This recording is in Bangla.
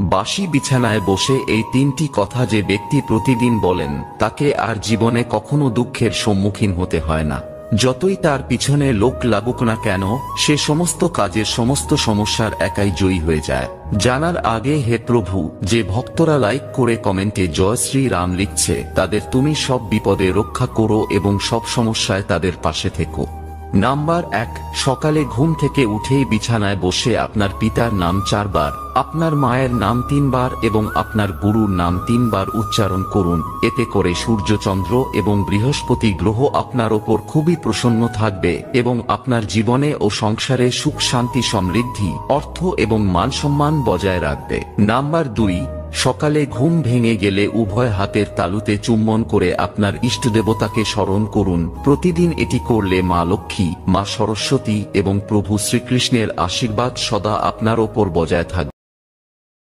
বাসি বিছানায় বসে এই তিনটি কথা যে ব্যক্তি প্রতিদিন বলেন তাকে আর জীবনে কখনো দুঃখের সম্মুখীন হতে হয় না। যতই তার পিছনে লোক লাগুক না কেন, সে সমস্ত কাজের সমস্ত সমস্যার একাই জয়ী হয়ে যায়। জানার আগে হে প্রভু, যে ভক্তরা লাইক করে কমেন্টে জয় শ্রী রাম লিখছে, তাদের তুমি সব বিপদে রক্ষা করো এবং সব সমস্যায় তাদের পাশে থেকো। নাম্বার 1, সকালে ঘুম থেকে উঠেই বিছানায় বসে আপনার পিতার নাম 4 বার, আপনার মায়ের নাম 3 বার এবং আপনার গুরুর নাম 3 বার উচ্চারণ করুন। এতে করে সূর্য, চন্দ্র এবং বৃহস্পতি গ্রহ আপনার ওপর খুবই প্রসন্ন থাকবে এবং আপনার জীবনে ও সংসারে সুখ, শান্তি, সমৃদ্ধি, অর্থ এবং মান সম্মান বজায় রাখবে। নাম্বার 2, সকালে ঘুম ভেঙে গেলে উভয় হাতের তালুতে চুম্বন করে আপনার ইষ্টদেবতাকে স্মরণ করুন। প্রতিদিন এটি করলে মা লক্ষ্মী, মা সরস্বতী এবং প্রভু শ্রীকৃষ্ণের আশীর্বাদ সদা আপনার ওপর বজায় থাকবে।